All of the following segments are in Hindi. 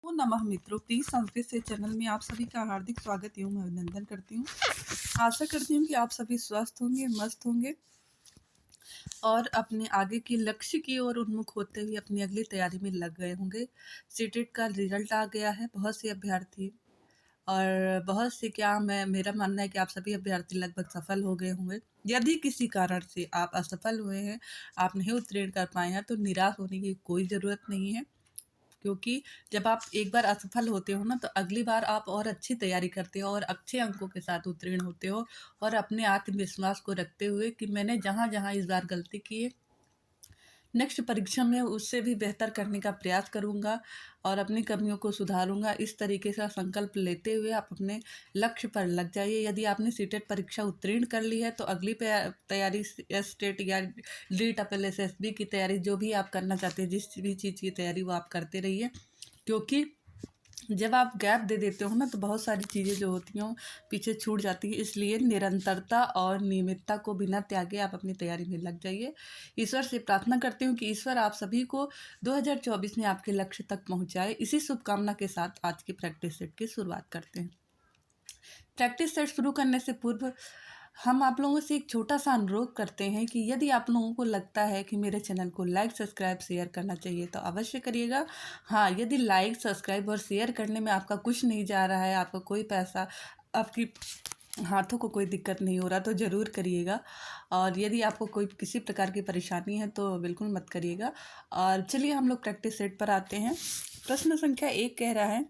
ओ नमः मित्रों, प्लीज संस्कृत से चैनल में आप सभी का हार्दिक स्वागत एवं अभिनंदन करती हूँ। आशा करती हूँ कि आप सभी स्वस्थ होंगे, मस्त होंगे और अपने आगे के लक्ष्य की ओर उन्मुख होते हुए अपनी अगली तैयारी में लग गए होंगे। सीटेट का रिजल्ट आ गया है। बहुत से अभ्यर्थी और बहुत से क्या मैं मेरा मानना है कि आप सभी अभ्यर्थी लगभग सफल हो गए होंगे। यदि किसी कारण से आप असफल हुए हैं, आप नहीं उत्तीर्ण कर पाए हैं, तो निराश होने की कोई ज़रूरत नहीं है, क्योंकि जब आप एक बार असफल होते हो ना, तो अगली बार आप और अच्छी तैयारी करते हो और अच्छे अंकों के साथ उत्तीर्ण होते हो और अपने आत्मविश्वास को रखते हुए कि मैंने जहाँ जहाँ इस बार गलती की है, नेक्स्ट परीक्षा में उससे भी बेहतर करने का प्रयास करूँगा और अपनी कमियों को सुधारूँगा। इस तरीके से संकल्प लेते हुए आप अपने लक्ष्य पर लग जाइए। यदि आपने सीटेट परीक्षा उत्तीर्ण कर ली है, तो अगली तैयारी एस टेट या DSSB की तैयारी, जो भी आप करना चाहते हैं, जिस भी चीज़ की तैयारी, वो आप करते रहिए। क्योंकि जब आप गैप दे देते हो ना, तो बहुत सारी चीज़ें जो होती हैं पीछे छूट जाती हैं। इसलिए निरंतरता और नियमितता को बिना त्यागे आप अपनी तैयारी में लग जाइए। ईश्वर से प्रार्थना करती हूँ कि ईश्वर आप सभी को 2024 में आपके लक्ष्य तक पहुँचाए। इसी शुभकामना के साथ आज की प्रैक्टिस सेट की शुरुआत करते हैं। प्रैक्टिस सेट शुरू करने से पूर्व हम आप लोगों से एक छोटा सा अनुरोध करते हैं कि यदि आप लोगों को लगता है कि मेरे चैनल को लाइक, सब्सक्राइब, शेयर करना चाहिए, तो अवश्य करिएगा। हाँ, यदि लाइक, सब्सक्राइब और शेयर करने में आपका कुछ नहीं जा रहा है, आपका कोई पैसा, आपकी हाथों को कोई दिक्कत नहीं हो रहा, तो ज़रूर करिएगा। और यदि आपको कोई किसी प्रकार की परेशानी है तो बिल्कुल मत करिएगा। और चलिए हम लोग प्रैक्टिस सेट पर आते हैं। प्रश्न संख्या 1 कह रहा है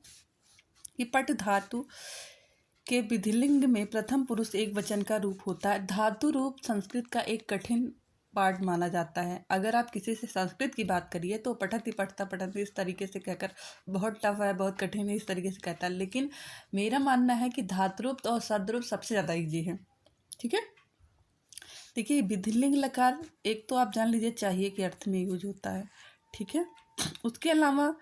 कि पट धातु के विधिलिंग में प्रथम पुरुष एक वचन का रूप होता है। धातु रूप संस्कृत का एक कठिन पाठ माना जाता है। अगर आप किसी से संस्कृत की बात करिए तो पठती पठता पठती इस तरीके से कहकर बहुत टफ है, बहुत कठिन है, इस तरीके से कहता है। लेकिन मेरा मानना है कि धातुरूप और सदरूप सबसे ज़्यादा ईजी है। ठीक है, देखिए विधिलिंग लकार एक तो आप जान लीजिए चाहिए कि अर्थ में यूज होता है। ठीक है, उसके अलावा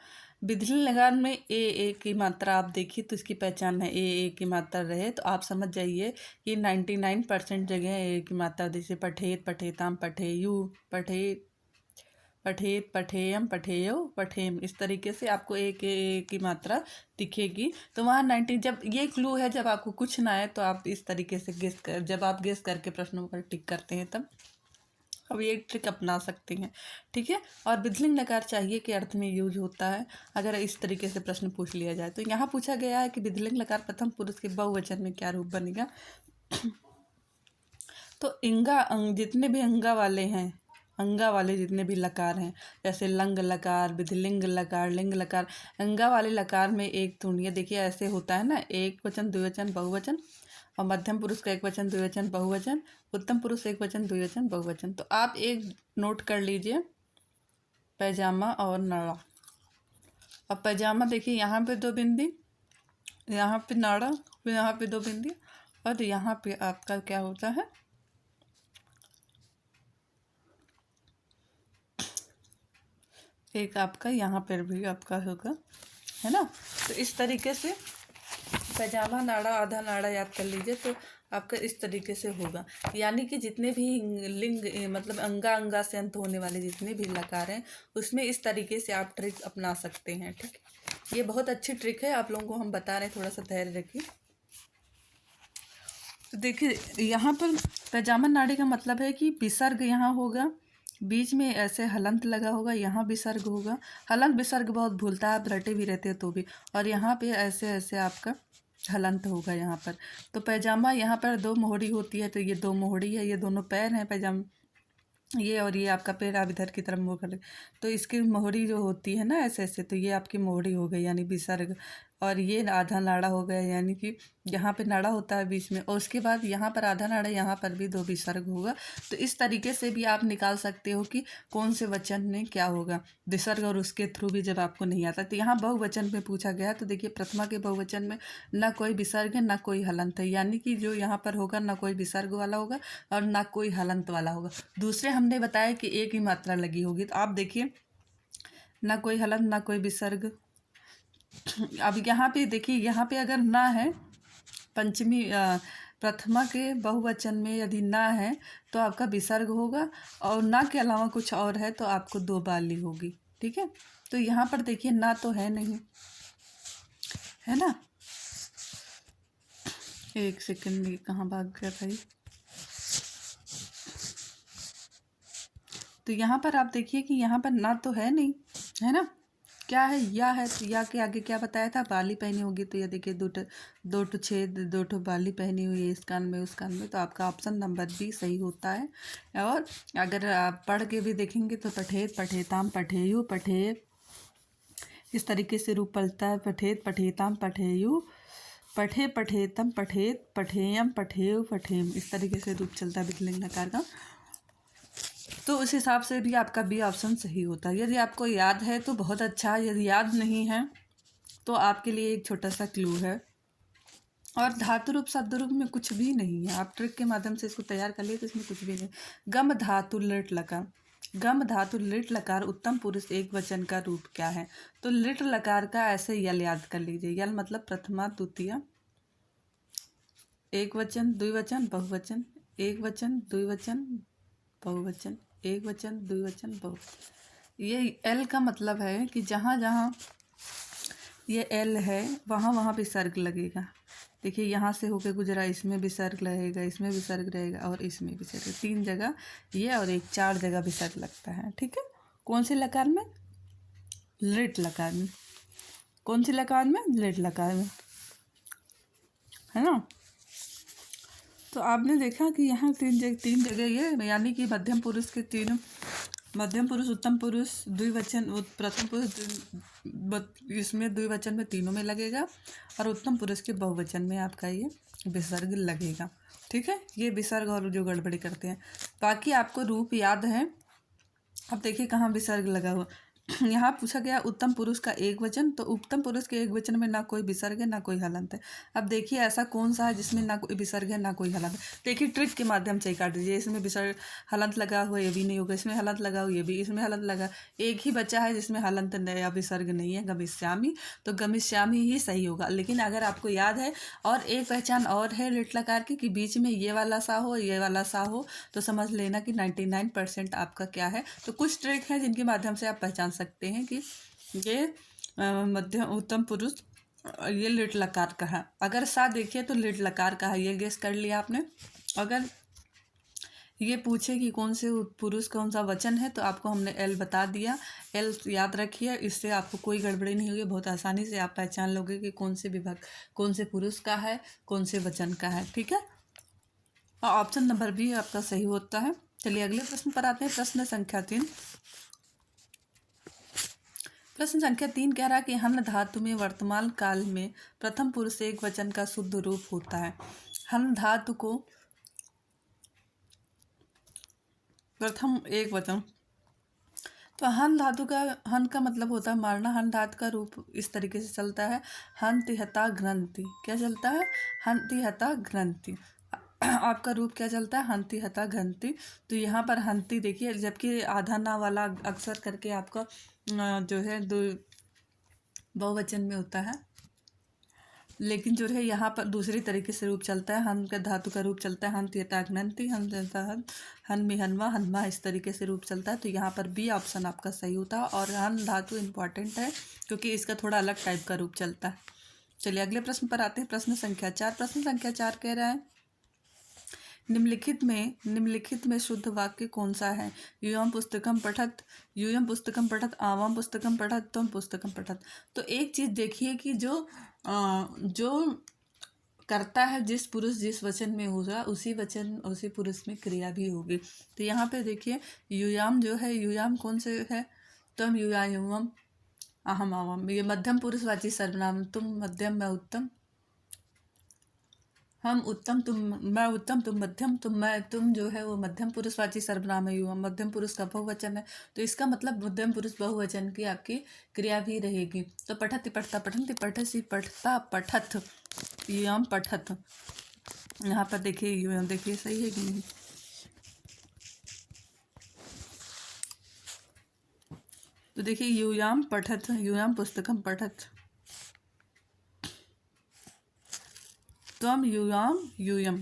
विधिलिंग लकार में ए की मात्रा आप देखिए तो इसकी पहचान है। ए की मात्रा रहे तो आप समझ जाइए कि 99% जगह ए की मात्रा, जैसे पठेत, पठेताम, पठेयु, पठेत, पठेत, पठेयम, पठेयो, पठेम, इस तरीके से आपको ए की मात्रा दिखेगी। तो वहाँ 90, जब ये क्लू है, जब आपको कुछ ना आए तो आप इस तरीके से गेस कर, जब आप गेस करके प्रश्नों पर टिक करते हैं तब अब ये ट्रिक अपना सकते हैं। ठीक है, और विधिलिंग लकार चाहिए कि अर्थ में यूज होता है। अगर इस तरीके से प्रश्न पूछ लिया जाए तो यहाँ पूछा गया है कि विधिलिंग लकार प्रथम पुरुष के बहुवचन में क्या रूप बनेगा। तो जितने भी अंगा वाले जितने भी लकार हैं, जैसे लंग लकार, विधिलिंग लकार, लिंग लकार, अंगा वाले लकार में एक ढूंढिए। देखिए ऐसे होता है ना, एक वचन, द्विवचन, बहुवचन, और मध्यम पुरुष का एक वचन, द्विवचन, बहुवचन, उत्तम पुरुष एक वचन, द्विवचन, बहुवचन। तो आप एक नोट कर लीजिए, पैजामा और नाड़ा। अब पैजामा देखिए यहाँ पे 2 बिंदी, यहाँ पे नाड़ा, फिर यहाँ पे 2 बिंदी, और यहाँ पे आपका क्या होता है, एक आपका यहाँ पर भी आपका होगा, है ना। तो इस तरीके से पैजामा, नाड़ा, आधा नाड़ा याद कर लीजिए तो आपका इस तरीके से होगा। यानी कि जितने भी लिंग मतलब अंगा से अंत होने वाले जितने भी लकार हैं, उसमें इस तरीके से आप ट्रिक अपना सकते हैं। ठीक, ये बहुत अच्छी ट्रिक है, आप लोगों को हम बता रहे हैं, थोड़ा सा धैर्य रखिए। तो देखिए यहाँ पर पैजामा नाड़ी का मतलब है कि विसर्ग यहाँ होगा, बीच में ऐसे हलंत लगा होगा, यहाँ विसर्ग होगा। हलंत विसर्ग बहुत भूलता है, आप रटे भी रहते हैं तो भी, और यहाँ पे ऐसे ऐसे आपका हलंत होगा यहाँ पर। तो पैजामा यहाँ पर 2 मोहरी होती है, तो ये 2 मोहरी है, ये दोनों पैर हैं पैजामा, ये और ये आपका पैर आप इधर की तरफ मुँह कर, तो इसकी मोहरी जो होती है ना ऐसे ऐसे, तो ये आपकी मोहरी हो गई यानी विसर्ग। और ये आधा नाड़ा हो गया, यानी कि यहाँ पे नाड़ा होता है बीच में, और उसके बाद यहाँ पर आधा नाड़ा, यहाँ पर भी 2 विसर्ग होगा। तो इस तरीके से भी आप निकाल सकते हो कि कौन से वचन में क्या होगा विसर्ग, और उसके थ्रू भी जब आपको नहीं आता। तो यहाँ बहुवचन में पूछा गया, तो देखिए प्रथमा के बहुवचन में ना कोई विसर्ग है, ना कोई हलंत है, यानी कि जो यहाँ पर होगा ना कोई विसर्ग वाला होगा और ना कोई हलंत वाला होगा। दूसरे हमने बताया कि एक ही मात्रा लगी होगी, तो आप देखिए ना कोई हलंत, ना कोई विसर्ग। अब यहाँ पे देखिए, यहाँ पे अगर ना है, पंचमी प्रथमा के बहुवचन में यदि ना है तो आपका विसर्ग होगा, और ना के अलावा कुछ और है तो आपको 2 बाली होगी। ठीक है, तो यहाँ पर देखिए ना तो है नहीं, है ना। एक सेकंड, ये कहाँ भाग गया भाई। तो यहाँ पर आप देखिए कि यहाँ पर ना तो है नहीं, है ना, क्या है, या है। तो या के आगे क्या बताया था, बाली पहनी होगी। तो ये देखिए दो ठो छेद, दो ठो बाली पहनी हुई है इस कान में उस कान में। तो आपका ऑप्शन नंबर बी सही होता है। और अगर आप पढ़ के भी देखेंगे तो पठेत पठेताम पठेयु पठे, इस तरीके से रूप पलटा है। पठेत पठेताम पठेयु पठे पठेतम पठेत पठेयम पठेयु पठेम, इस तरीके से रूप चलता है विकलिंग नकार का। तो उस हिसाब से भी आपका बी ऑप्शन सही होता है। यदि आपको याद है तो बहुत अच्छा, यदि याद नहीं है तो आपके लिए एक छोटा सा क्लू है। और धातु रूप शब्द रूप में कुछ भी नहीं है, आप ट्रिक के माध्यम से इसको तैयार कर लिए तो इसमें कुछ भी नहीं। गम धातु लिट लकार, गम धातु लिट लकार उत्तम पुरुष एक वचन का रूप क्या है। तो लिट लकार का ऐसे यल याद कर लीजिए। यल मतलब प्रथमा द्वितीय, एक वचन द्विवचन बहुवचन, एक वचन द्विवचन बहुवचन, एक वचन द्विवचन बहुवचन। ये एल का मतलब है कि जहाँ जहाँ ये एल है वहाँ वहाँ विसर्ग लगेगा। देखिए यहाँ से होके गुजरा, इसमें विसर्ग लगेगा, इसमें विसर्ग रहेगा और इसमें विसर्ग, 3 जगह ये और एक 4 जगह विसर्ग लगता है। ठीक है, कौन से लकार में, लिट लकार में। कौन सी लकार में, लिट लकार में, है ना। तो आपने देखा कि यहाँ 3 जगह ये, यानी कि मध्यम पुरुष के तीनों, मध्यम पुरुष, उत्तम पुरुष, द्विवचन, प्रथम पुरुष, इसमें द्विवचन में तीनों में लगेगा और उत्तम पुरुष के बहुवचन में आपका ये विसर्ग लगेगा। ठीक है, ये विसर्ग और जो गड़बड़ी करते हैं। बाकी आपको रूप याद है। अब देखिए कहाँ विसर्ग लगा हुआ। यहाँ पूछा गया उत्तम पुरुष का एक वचन, तो उत्तम पुरुष के एक वचन में ना कोई विसर्ग है ना कोई हलंत है। अब देखिए ऐसा कौन सा है जिसमें ना कोई विसर्ग है ना कोई हलंत है। देखिए ट्रिक के माध्यम से ही काट दीजिए। इसमें विसर्ग हलंत लगा हुआ ये भी नहीं होगा, इसमें हलंत लगा हुआ ये भी, इसमें हलंत लगा, एक ही बचा है जिसमें हलंत या विसर्ग नहीं है, गमिष्यामी। तो गमिष्यामी ही सही होगा। लेकिन अगर आपको याद है, और एक पहचान और है लिट लकार की, कि बीच में ये वाला सा हो ये वाला सा हो, तो समझ लेना कि 99% आपका क्या है। तो कुछ ट्रिक है जिनके माध्यम से आप पहचान सकते हैं कि ये मध्यम उत्तम पुरुष ये लिट लकार का है। अगर सा देखिए तो लिट लकार का है, ये गेस कर लिया आपने। अगर ये पूछे कि कौन से पुरुष कौन सा वचन है, तो आपको हमने एल बता दिया। एल याद रखिए, इससे आपको कोई गड़बड़ी नहीं होगी। बहुत आसानी से आप पहचान लोगे कि कौन से विभाग, कौन से पुरुष का है, कौन से वचन का है। ठीक है, और ऑप्शन नंबर बी आपका सही होता है। चलिए अगले प्रश्न पर आते हैं। प्रश्न संख्या 3। प्रश्न संख्या 3 कह रहा है कि हन धातु में वर्तमान काल में प्रथम पुरुष एक वचन का शुद्ध रूप होता है। हन धातु को प्रथम एक वचन, तो हन धातु का, हन का मतलब होता है मारना। हन धातु का रूप इस तरीके से चलता है, हंति हता घ्रंति। क्या चलता है, हंति हता घ्रंति। आपका रूप क्या चलता है, हंति हता घंति। तो यहाँ पर हंति देखिए, जबकि आधा ना वाला अक्सर करके आपका जो है दो बहुवचन में होता है, लेकिन जो है यहाँ पर दूसरी तरीके से रूप चलता है। हन का धातु का रूप चलता है हंति हता घ्नन्ति, हन में हनवा हनमा, इस तरीके से रूप चलता है। तो यहाँ पर बी ऑप्शन आपका सही होता है। और हन धातु इम्पॉर्टेंट है क्योंकि इसका थोड़ा अलग टाइप का रूप चलता है। चलिए अगले प्रश्न पर आते हैं। प्रश्न संख्या 4। प्रश्न संख्या 4 कह रहा है निम्नलिखित में शुद्ध वाक्य कौन सा है। यूयं पुस्तकम पठत आवां पुस्तकम पठत त्वं पुस्तकम पठत। तो एक चीज़ देखिए कि जो करता है, जिस पुरुष जिस वचन में होगा उसी वचन उसी पुरुष में क्रिया भी होगी। तो यहाँ पे देखिए यूयाम जो है, यूयाम कौन से है, त्वं यूयायुवम अहम आवाम, ये मध्यम पुरुषवाची सर्वनाम। तुम मध्यम मैं उत्तम, हम उत्तम तुम, मैं उत्तम तुम मध्यम, तुम जो है वो मध्यम पुरुषवाची सर्वनाम है। युवा मध्यम पुरुष का बहुवचन है, तो इसका मतलब मध्यम पुरुष बहुवचन की आपकी क्रिया भी रहेगी। तो पठति पठता पठन्ति पठसी पठता पठत युयाम पठत। यहाँ पर देखिए युयाम, देखिए सही है कि नहीं। तो देखिए यूयाम पठत, यूयाम पुस्तकम पठत, त्वं यूयाम यूयम।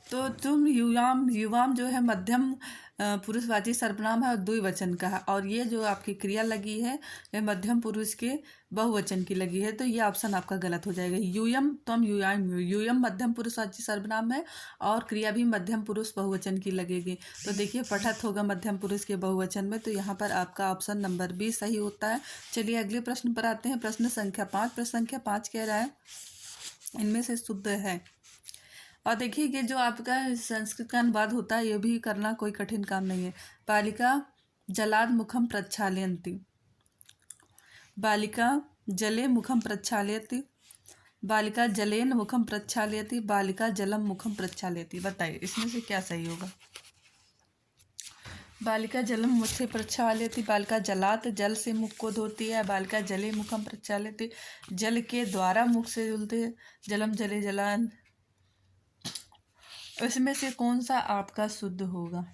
तो तुम युवाम युवाम जो है मध्यम पुरुषवाची सर्वनाम है और द्विवचन का है, और ये जो आपकी क्रिया लगी है ये मध्यम पुरुष के बहुवचन की लगी है, तो ये ऑप्शन आपका गलत हो जाएगा। यूयम तम युयाम यूयम मध्यम पुरुषवाची सर्वनाम है और क्रिया भी मध्यम पुरुष बहुवचन की लगेगी। तो देखिए पठत होगा मध्यम पुरुष के बहुवचन में, तो यहाँ पर आपका ऑप्शन नंबर बी सही होता है। चलिए अगले प्रश्न पर आते हैं। प्रश्न संख्या 5। प्रश्न संख्या 5 कह रहा है इनमें से शुद्ध है। और देखिए कि जो आपका संस्कृत का अनुवाद होता है ये भी करना कोई कठिन काम नहीं है। बालिका जलाद मुखम प्रक्षालयन्ति, बालिका जले मुखम प्रक्षालयति, बालिका जलेन मुखम प्रक्षालयति, बालिका जलम मुखम प्रक्षालयति। बताइए इसमें से क्या सही होगा। बालिका जलम मुख से प्रक्षालयति, बालिका जलात जल से मुख को धोती है, बालिका जले मुखम प्रक्षालयति जल के द्वारा मुख से धुलते है, जलम जले जलान। इसमें से कौन सा आपका शुद्ध होगा।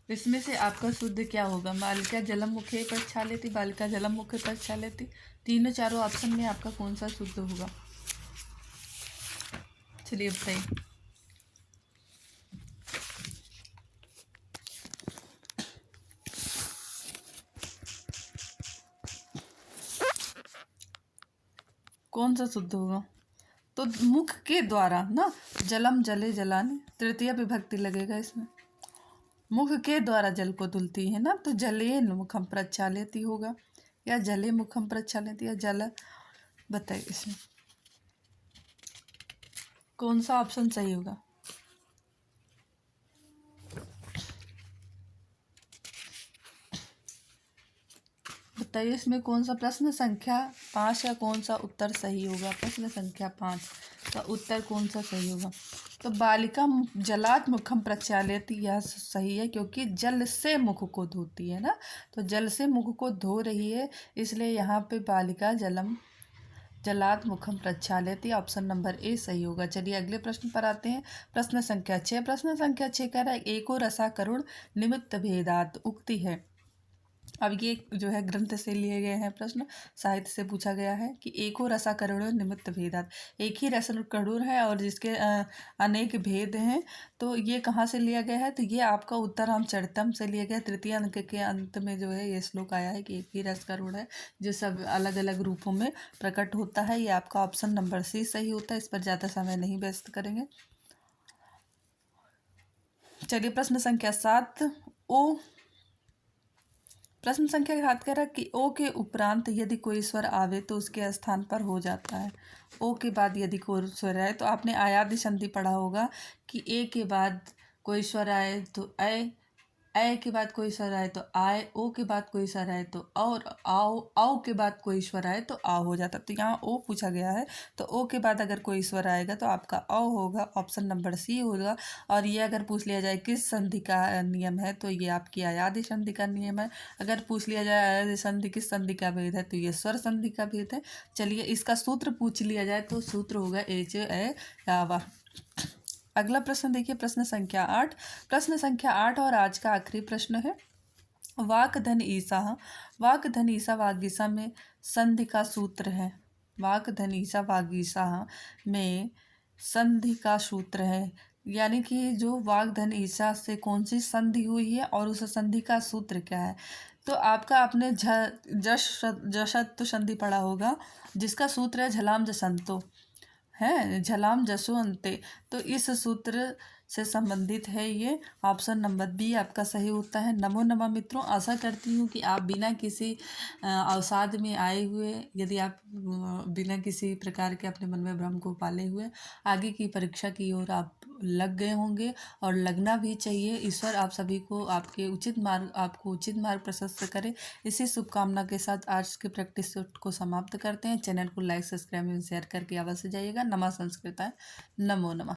इसमें से आपका शुद्ध क्या होगा। बालिका जलम मुखे प्रक्षालयति, बालिका जलम मुखे प्रक्षालयति, तीनों चारों ऑप्शन में आपका कौन सा शुद्ध होगा। चलिए बताइए। कौन सा शुद्ध होगा। तो मुख के द्वारा ना, जलम जले जलाने तृतीय विभक्ति लगेगा इसमें। मुख के द्वारा जल को धुलती है ना, तो जलेन मुखम प्रक्षालयति होगा, या जले मुखम प्रक्षालयति, या जल। बताइए इसमें कौन सा ऑप्शन सही होगा। बताइए इसमें कौन सा प्रश्न संख्या 5 का कौन सा उत्तर सही होगा। प्रश्न संख्या 5 का उत्तर कौन सा सही होगा। तो बालिका जलात मुखम प्रक्षालयति यह सही है, क्योंकि जल से मुख को धोती है ना, तो जल से मुख को धो रही है, इसलिए यहाँ पे बालिका जलम जलात मुखम प्रक्षालयति ऑप्शन नंबर ए सही होगा। चलिए अगले प्रश्न पर आते हैं। प्रश्न संख्या 6। प्रश्न संख्या 6 कह रहा है एको रसा करुण निमित्त भेदात उक्ति है। अब ये जो है ग्रंथ से लिए गए हैं प्रश्न, साहित्य से पूछा गया है कि एको रसा करुण निमित्त भेदात, एक ही रस करुण है और जिसके अनेक भेद हैं। तो ये कहाँ से लिया गया है। तो ये आपका उत्तराम चरितम से लिया गया। तृतीय अंक के अंत में जो है ये श्लोक आया है कि एक ही रस करुण है जो सब अलग अलग रूपों में प्रकट होता है। ये आपका ऑप्शन नंबर सी सही होता है। इस पर ज़्यादा समय नहीं व्यस्त करेंगे। चलिए प्रश्न संख्या 7। ओ प्रश्न संख्या 7 कह रहा है कि ओ के उपरांत यदि कोई स्वर आवे तो उसके स्थान पर हो जाता है। ओ के बाद यदि कोई स्वर आए, तो आपने आयादी संधि पढ़ा होगा कि ए के बाद कोई स्वर आए तो ए के बाद कोई स्वर आए तो आए, ओ के बाद कोई स्वर आए तो और आओ के बाद कोई स्वर आए तो आ हो जाता। तो यहाँ ओ पूछा गया है, तो ओ के बाद अगर कोई स्वर आएगा तो आपका औ होगा, ऑप्शन नंबर सी होगा। और ये अगर पूछ लिया जाए किस संधि का नियम है, तो ये आपकी आयादी संधि का नियम है। अगर पूछ लिया जाए आयादी संधि किस संधि का भेद है, तो ये स्वर संधि का भेद है। चलिए इसका सूत्र पूछ लिया जाए तो सूत्र होगा एच ए यावा। अगला प्रश्न देखिए, प्रश्न संख्या 8। प्रश्न संख्या 8 और आज का आखिरी प्रश्न है। वाक धन ईसा, वाक धन ईसा वागीसा में संधि का सूत्र है। वाक धन ईसा वागीसा में संधि का सूत्र है, यानी कि जो वाक धन ईसा से कौन सी संधि हुई है और उस संधि का सूत्र क्या है। तो आपका आपने जशत्व संधि पढ़ा होगा, जिसका सूत्र है झलाम जसंतो है, झलाम जसो अंते। तो इस सूत्र से संबंधित है ये, ऑप्शन नंबर बी आपका सही होता है। नमो नमः मित्रों, आशा करती हूँ कि आप बिना किसी अवसाद में आए हुए, यदि आप बिना किसी प्रकार के अपने मन में भ्रम को पाले हुए आगे की परीक्षा की ओर आप लग गए होंगे, और लगना भी चाहिए। ईश्वर आप सभी को आपको उचित मार्ग प्रशस्त करे। इसी शुभकामना के साथ आज के प्रैक्टिस को समाप्त करते हैं। चैनल को लाइक सब्सक्राइब एवं शेयर करके अवश्य जाइएगा। नमः संस्कृताय, नमो नमः।